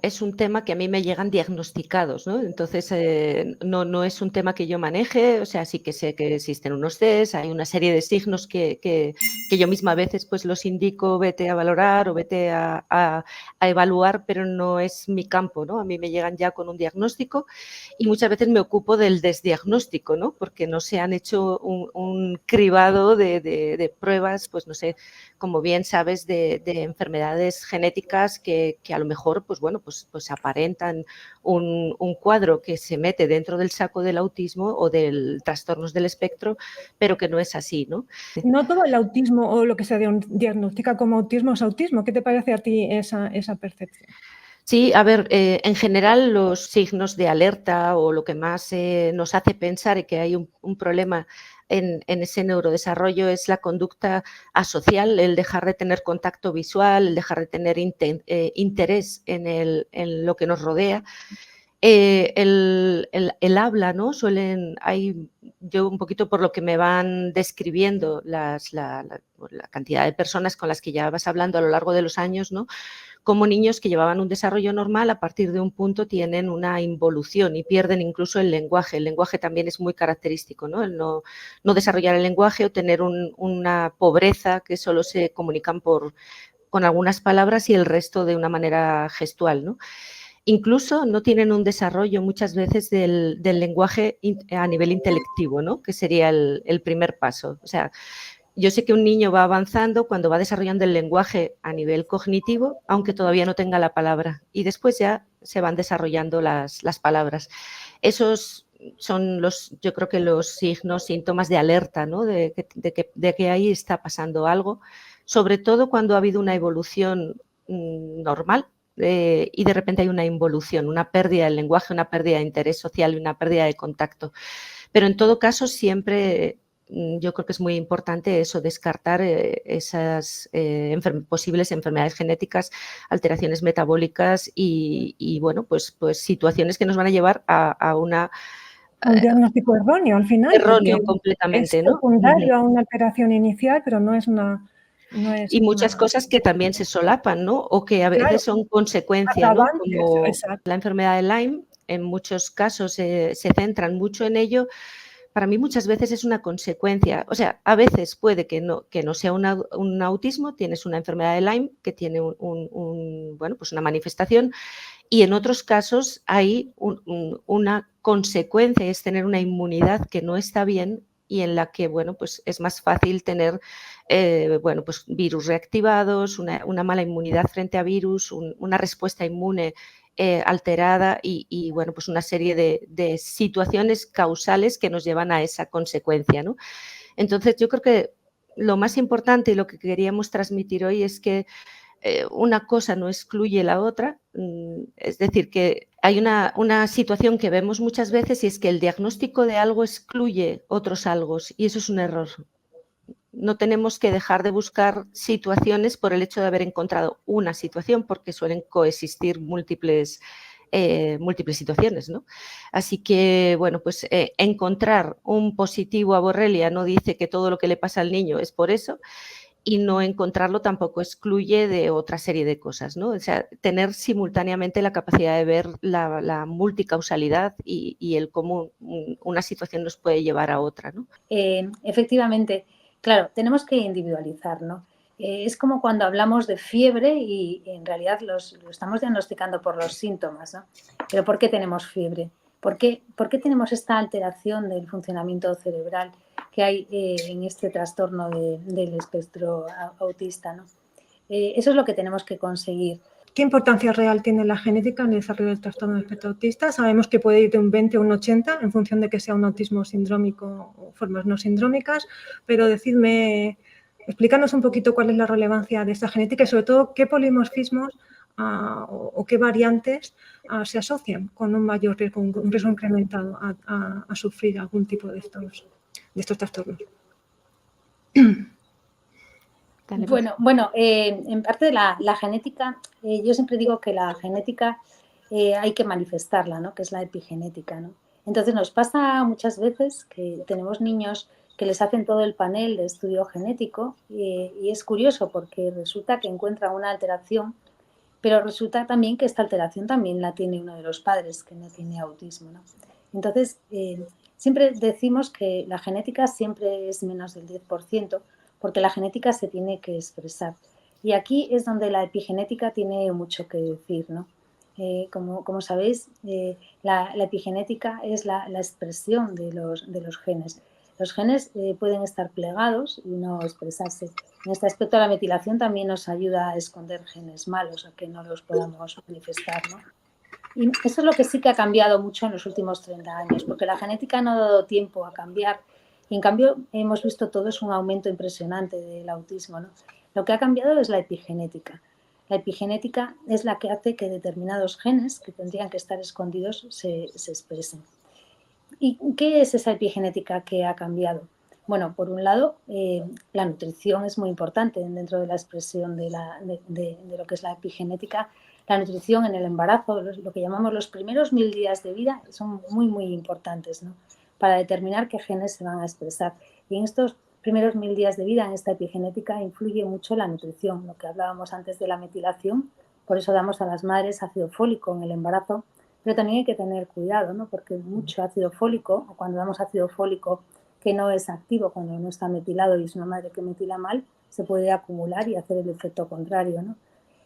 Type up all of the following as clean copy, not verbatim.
es un tema que a mí me llegan diagnosticados, ¿no? Entonces, no es un tema que yo maneje, o sea, sí que sé que existen unos test, hay una serie de signos que yo misma a veces pues los indico, vete a valorar o vete a evaluar, pero no es mi campo, ¿no? A mí me llegan ya con un diagnóstico y muchas veces me ocupo del desdiagnóstico, ¿no? Porque no se han hecho un cribado de pruebas, pues no sé, como bien sabes, de enfermedades genéticas que a lo mejor, pues bueno, pues aparentan un cuadro que se mete dentro del saco del autismo o del trastornos del espectro, pero que no es así, ¿no? No todo el autismo o lo que se diagnostica como autismo es autismo. ¿Qué te parece a ti esa percepción? Sí, a ver, en general los signos de alerta o lo que más nos hace pensar que hay un problema en ese neurodesarrollo es la conducta asocial, el dejar de tener contacto visual, el dejar de tener interés en lo que nos rodea. El habla, ¿no? Yo un poquito por lo que me van describiendo la cantidad de personas con las que ya vas hablando a lo largo de los años, ¿no? Como niños que llevaban un desarrollo normal, a partir de un punto tienen una involución y pierden incluso el lenguaje. El lenguaje también es muy característico, ¿no? El no desarrollar el lenguaje o tener una pobreza que solo se comunican con algunas palabras y el resto de una manera gestual, ¿no? Incluso no tienen un desarrollo muchas veces del lenguaje a nivel intelectivo, ¿no? Que sería el primer paso. O sea, yo sé que un niño va avanzando cuando va desarrollando el lenguaje a nivel cognitivo, aunque todavía no tenga la palabra, y después ya se van desarrollando las palabras. Esos son yo creo que los signos, síntomas de alerta, ¿no? de que ahí está pasando algo, sobre todo cuando ha habido una evolución normal y de repente hay una involución, una pérdida del lenguaje, una pérdida de interés social y una pérdida de contacto. Pero en todo caso siempre yo creo que es muy importante eso, descartar esas posibles enfermedades genéticas, alteraciones metabólicas y bueno, pues situaciones que nos van a llevar a una Un diagnóstico erróneo al final, erróneo porque es completamente, ¿no? secundario a una alteración inicial, pero no es una... Y muchas cosas que también se solapan, ¿no? O que a veces Claro, son consecuencia, ¿no? agravantes, Como exacto. la enfermedad de Lyme, en muchos casos se centran mucho en ello. Para mí muchas veces es una consecuencia, o sea, a veces puede que no sea un autismo, tienes una enfermedad de Lyme que tiene bueno, pues una manifestación y en otros casos hay una consecuencia, es tener una inmunidad que no está bien y en la que, bueno, pues es más fácil tener, bueno, pues virus reactivados, una mala inmunidad frente a virus, una respuesta inmune alterada y, bueno, pues una serie de situaciones causales que nos llevan a esa consecuencia, ¿no? Entonces, yo creo que lo más importante y lo que queríamos transmitir hoy es que una cosa no excluye la otra, es decir, que hay una situación que vemos muchas veces y es que el diagnóstico de algo excluye otros algo y eso es un error. No tenemos que dejar de buscar situaciones por el hecho de haber encontrado una situación, porque suelen coexistir múltiples situaciones, ¿no? Así que, bueno, pues encontrar un positivo a Borrelia no dice que todo lo que le pasa al niño es por eso, y no encontrarlo tampoco excluye de otra serie de cosas, ¿no? O sea, tener simultáneamente la capacidad de ver la multicausalidad y el cómo una situación nos puede llevar a otra, ¿no? Efectivamente, claro, tenemos que individualizar, ¿no? Es como cuando hablamos de fiebre y en realidad lo estamos diagnosticando por los síntomas, ¿no? Pero ¿por qué tenemos fiebre? ¿Por qué tenemos esta alteración del funcionamiento cerebral que hay en este trastorno del espectro autista, ¿no? Eso es lo que tenemos que conseguir. ¿Qué importancia real tiene la genética en el desarrollo del trastorno del espectro autista? Sabemos que puede ir de un 20 a un 80 en función de que sea un autismo sindrómico o formas no sindrómicas, pero explícanos un poquito cuál es la relevancia de esta genética y sobre todo qué polimorfismos o qué variantes se asocian con un mayor riesgo, un riesgo incrementado a sufrir algún tipo de estos trastornos. Bueno, en parte de la genética, yo siempre digo que la genética hay que manifestarla, ¿no? Que es la epigenética, ¿no? Entonces nos pasa muchas veces que tenemos niños que les hacen todo el panel de estudio genético y es curioso porque resulta que encuentran una alteración, pero resulta también que esta alteración también la tiene uno de los padres que no tiene autismo, ¿no? Entonces, siempre decimos que la genética siempre es menos del 10%, porque la genética se tiene que expresar. Y aquí es donde la epigenética tiene mucho que decir, ¿no? Como sabéis, la epigenética es la expresión de los genes. Los genes pueden estar plegados y no expresarse. En este aspecto la metilación también nos ayuda a esconder genes malos, a que no los podamos manifestar, ¿no? Y eso es lo que sí que ha cambiado mucho en los últimos 30 años, porque la genética no ha dado tiempo a cambiar. Y en cambio hemos visto todos un aumento impresionante del autismo, ¿no? Lo que ha cambiado es la epigenética. La epigenética es la que hace que determinados genes que tendrían que estar escondidos se expresen. ¿Y qué es esa epigenética que ha cambiado? Bueno, por un lado, la nutrición es muy importante dentro de la expresión de lo que es la epigenética. La nutrición en el embarazo, lo que llamamos los primeros 1000 días de vida, son muy, muy importantes, ¿no? Para determinar qué genes se van a expresar. Y en estos primeros 1000 días de vida, en esta epigenética, influye mucho la nutrición, lo que hablábamos antes de la metilación. Por eso damos a las madres ácido fólico en el embarazo, pero también hay que tener cuidado, ¿no? Porque mucho ácido fólico, o cuando damos ácido fólico que no es activo, cuando no está metilado y es una madre que metila mal, se puede acumular y hacer el efecto contrario, ¿no?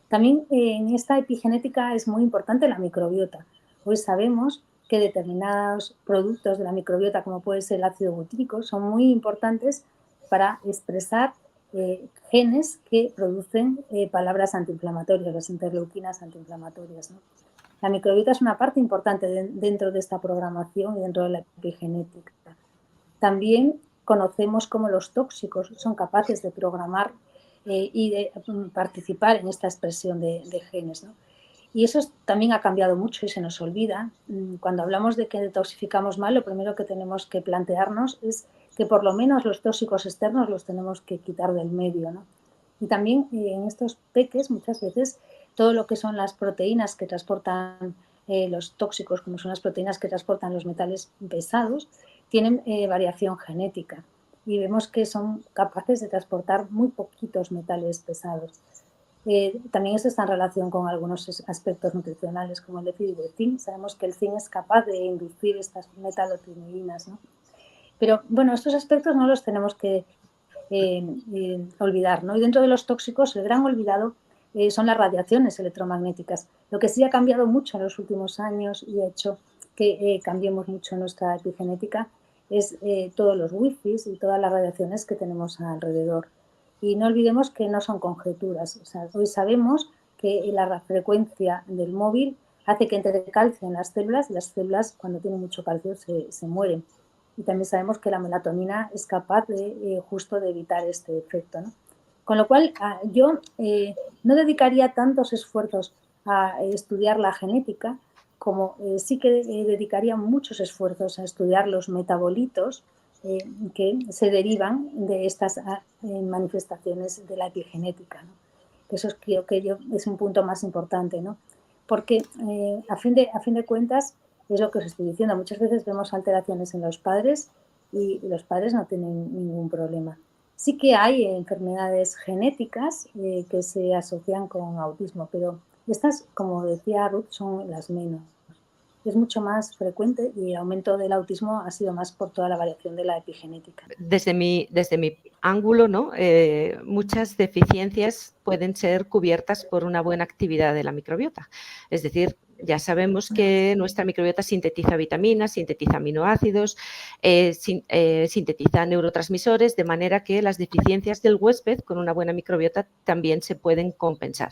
También en esta epigenética es muy importante la microbiota. Hoy sabemos que determinados productos de la microbiota, como puede ser el ácido butírico, son muy importantes para expresar genes que producen palabras antiinflamatorias, las interleuquinas antiinflamatorias, ¿no? La microbiota es una parte importante dentro de esta programación y dentro de la epigenética. También conocemos cómo los tóxicos son capaces de programar y de participar en esta expresión de genes, ¿no? Y eso también ha cambiado mucho y se nos olvida. Cuando hablamos de que detoxificamos mal, lo primero que tenemos que plantearnos es que por lo menos los tóxicos externos los tenemos que quitar del medio, ¿no? Y también en estos peques muchas veces todo lo que son las proteínas que transportan los tóxicos, como son las proteínas que transportan los metales pesados, tienen variación genética y vemos que son capaces de transportar muy poquitos metales pesados. También esto está en relación con algunos aspectos nutricionales como el déficit de zinc. Sabemos que el zinc es capaz de inducir estas metalotineínas, ¿no? Pero bueno, estos aspectos no los tenemos que olvidar, ¿no? Y dentro de los tóxicos, el gran olvidado son las radiaciones electromagnéticas. Lo que sí ha cambiado mucho en los últimos años y ha hecho que cambiemos mucho nuestra epigenética es todos los wifis y todas las radiaciones que tenemos alrededor. Y no olvidemos que no son conjeturas. O sea, hoy sabemos que la frecuencia del móvil hace que entre calcio en las células y las células cuando tienen mucho calcio se mueren. Y también sabemos que la melatonina es capaz de justo de evitar este efecto, ¿no? Con lo cual, yo no dedicaría tantos esfuerzos a estudiar la genética como sí que dedicaría muchos esfuerzos a estudiar los metabolitos que se derivan de estas manifestaciones de la epigenética, ¿no? Eso creo que es un punto más importante, ¿no? Porque a fin de cuentas es lo que os estoy diciendo. Muchas veces vemos alteraciones en los padres y los padres no tienen ningún problema. Sí que hay enfermedades genéticas que se asocian con autismo, pero estas, como decía Ruth, son las menos. Es mucho más frecuente y el aumento del autismo ha sido más por toda la variación de la epigenética. Desde mi ángulo, ¿no? Muchas deficiencias pueden ser cubiertas por una buena actividad de la microbiota. Es decir, ya sabemos que nuestra microbiota sintetiza vitaminas, sintetiza aminoácidos, sintetiza neurotransmisores, de manera que las deficiencias del huésped con una buena microbiota también se pueden compensar.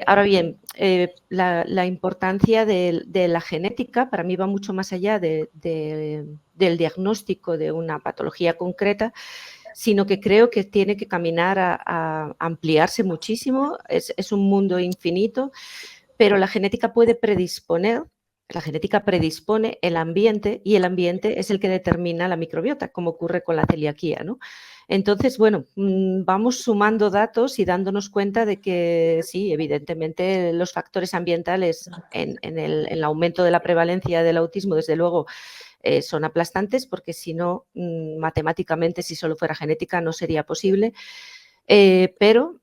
Ahora bien, la importancia de la genética para mí va mucho más allá del diagnóstico de una patología concreta, sino que creo que tiene que caminar a ampliarse muchísimo. Es un mundo infinito, pero la genética puede predisponer. La genética predispone el ambiente y el ambiente es el que determina la microbiota, como ocurre con la celiaquía, ¿no? Entonces, bueno, vamos sumando datos y dándonos cuenta de que sí, evidentemente los factores ambientales en el aumento de la prevalencia del autismo, desde luego, son aplastantes porque si no, matemáticamente, si solo fuera genética, no sería posible. pero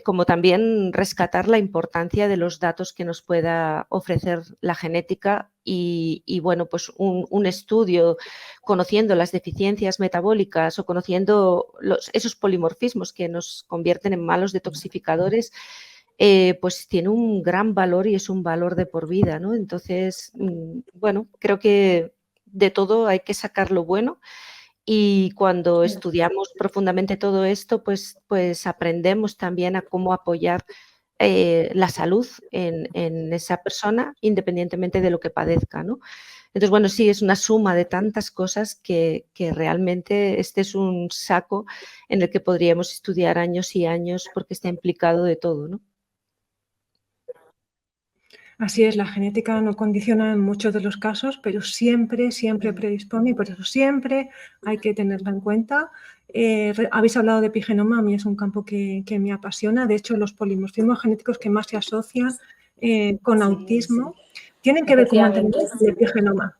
como también rescatar la importancia de los datos que nos pueda ofrecer la genética y bueno, pues un estudio conociendo las deficiencias metabólicas o conociendo esos polimorfismos que nos convierten en malos detoxificadores, pues tiene un gran valor y es un valor de por vida, ¿no? Entonces, bueno, creo que de todo hay que sacar lo bueno. Y cuando estudiamos profundamente todo esto, pues aprendemos también a cómo apoyar la salud en esa persona, independientemente de lo que padezca, ¿no? Entonces, bueno, sí, es una suma de tantas cosas que realmente este es un saco en el que podríamos estudiar años y años porque está implicado de todo, ¿no? Así es, la genética no condiciona en muchos de los casos, pero siempre, siempre predispone y por eso siempre hay que tenerla en cuenta. Habéis hablado de epigenoma, a mí es un campo que me apasiona. De hecho, los polimorfismos genéticos que más se asocian con autismo tienen que ver con mantener el epigenoma.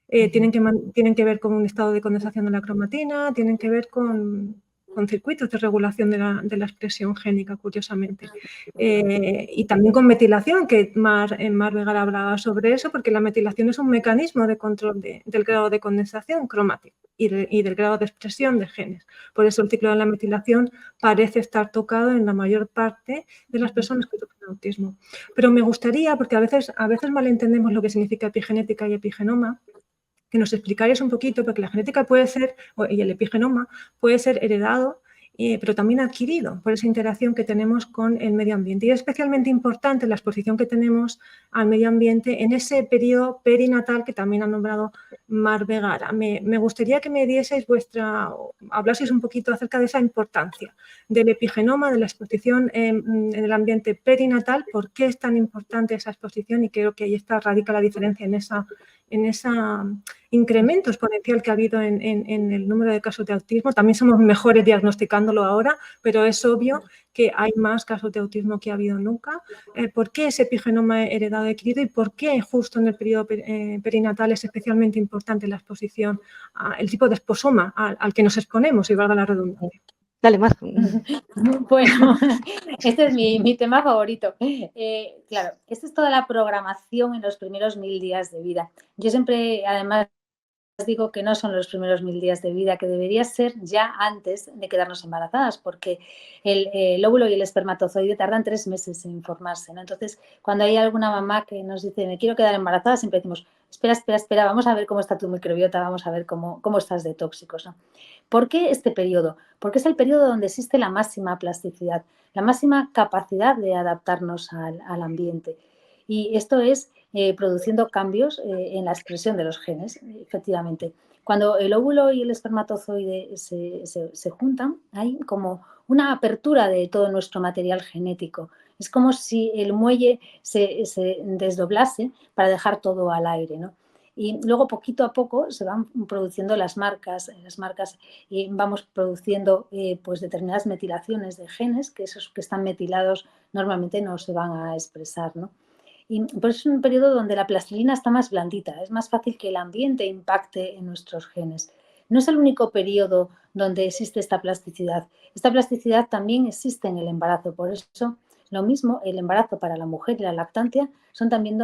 Tienen que ver con un estado de condensación de la cromatina, tienen que ver con circuitos de regulación de la expresión génica, curiosamente. Y también con metilación, que Mar Vegara hablaba sobre eso, porque la metilación es un mecanismo de control del grado de condensación cromática y del grado de expresión de genes. Por eso el ciclo de la metilación parece estar tocado en la mayor parte de las personas que sufren autismo. Pero me gustaría, porque a veces malentendemos lo que significa epigenética y epigenoma, que nos explicarais un poquito, porque la genética puede ser, y el epigenoma puede ser heredado, pero también adquirido por esa interacción que tenemos con el medio ambiente. Y es especialmente importante la exposición que tenemos al medio ambiente en ese periodo perinatal que también ha nombrado Mar Vegara. Me gustaría que me dieseis hablaseis un poquito acerca de esa importancia del epigenoma, de la exposición en el ambiente perinatal, por qué es tan importante esa exposición, y creo que ahí radica la diferencia en ese incremento exponencial que ha habido en el número de casos de autismo. También somos mejores diagnosticándolo ahora, pero es obvio que hay más casos de autismo que ha habido nunca. ¿Por qué ese epigenoma heredado adquirido y por qué justo en el periodo perinatal es especialmente importante la exposición, el tipo de esposoma al que nos exponemos, y valga la redundancia? Dale, Mar. Bueno, este es mi tema favorito. Claro, esto es toda la programación en los primeros 1000 días de vida. Yo siempre, además, digo que no son los primeros 1000 días de vida, que debería ser ya antes de quedarnos embarazadas, porque el óvulo y el espermatozoide tardan 3 meses en formarse, ¿no? Entonces, cuando hay alguna mamá que nos dice, me quiero quedar embarazada, siempre decimos, espera, vamos a ver cómo está tu microbiota, vamos a ver cómo estás de tóxicos, ¿no? ¿Por qué este periodo? Porque es el periodo donde existe la máxima plasticidad, la máxima capacidad de adaptarnos al ambiente. Y esto es produciendo cambios en la expresión de los genes, efectivamente. Cuando el óvulo y el espermatozoide se juntan, hay como una apertura de todo nuestro material genético. Es como si el muelle se desdoblase para dejar todo al aire, ¿no? Y luego poquito a poco se van produciendo las marcas y vamos produciendo pues determinadas metilaciones de genes, que esos que están metilados normalmente no se van a expresar, ¿no? Y por eso es un periodo donde la plastilina está más blandita, es más fácil que el ambiente impacte en nuestros genes. No es el único periodo donde existe esta plasticidad. Esta plasticidad también existe en el embarazo, por eso lo mismo el embarazo para la mujer y la lactancia son también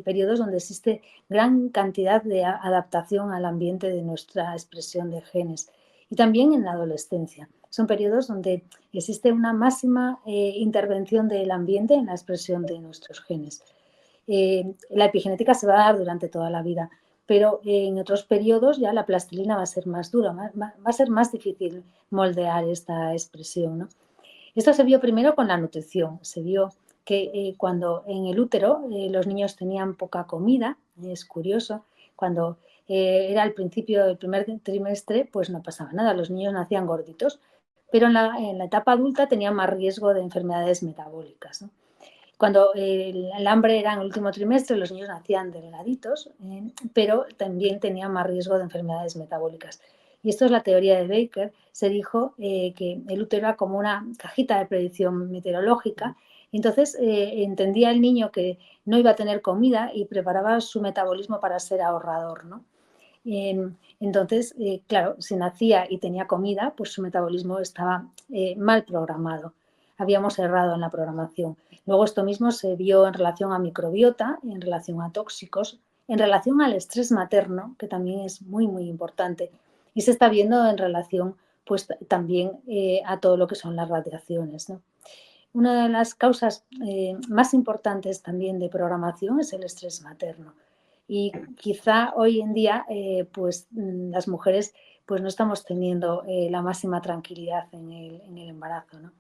periodos donde existe gran cantidad de adaptación al ambiente de nuestra expresión de genes. Y también en la adolescencia. Son periodos donde existe una máxima intervención del ambiente en la expresión de nuestros genes. La epigenética se va a dar durante toda la vida, pero en otros periodos ya la plastilina va a ser más dura, va a ser más difícil moldear esta expresión, ¿no? Esto se vio primero con la nutrición. Se vio que cuando en el útero los niños tenían poca comida, es curioso, cuando era al principio del primer trimestre, pues no pasaba nada, los niños nacían gorditos, pero en la etapa adulta tenían más riesgo de enfermedades metabólicas, ¿no? Cuando el hambre era en el último trimestre, los niños nacían delgaditos, pero también tenían más riesgo de enfermedades metabólicas. Y esto es la teoría de Baker. Se dijo que el útero era como una cajita de predicción meteorológica. Entonces entendía el niño que no iba a tener comida y preparaba su metabolismo para ser ahorrador, ¿no? Entonces, claro, si nacía y tenía comida, pues su metabolismo estaba mal programado. Habíamos errado en la programación. Luego esto mismo se vio en relación a microbiota, en relación a tóxicos, en relación al estrés materno, que también es muy, muy importante. Y se está viendo en relación pues, también a todo lo que son las radiaciones, ¿no? Una de las causas más importantes también de programación es el estrés materno. Y quizá hoy en día pues las mujeres pues no estamos teniendo la máxima tranquilidad en el embarazo, ¿no?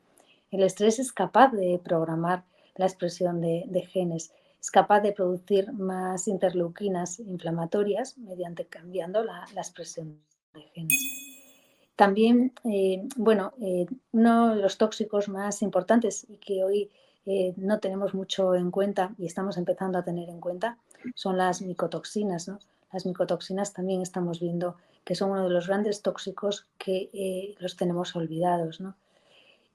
El estrés es capaz de programar la expresión de genes, es capaz de producir más interleuquinas inflamatorias mediante cambiando la expresión de genes. También, uno de los tóxicos más importantes y que hoy no tenemos mucho en cuenta y estamos empezando a tener en cuenta son las micotoxinas, ¿no? Las micotoxinas también estamos viendo que son uno de los grandes tóxicos que los tenemos olvidados, ¿no?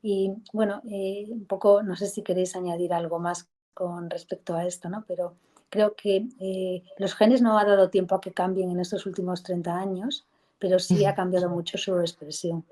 Y bueno, un poco, no sé si queréis añadir algo más con respecto a esto, ¿no? Pero creo que los genes no ha dado tiempo a que cambien en estos últimos 30 años, pero sí ha cambiado mucho su expresión.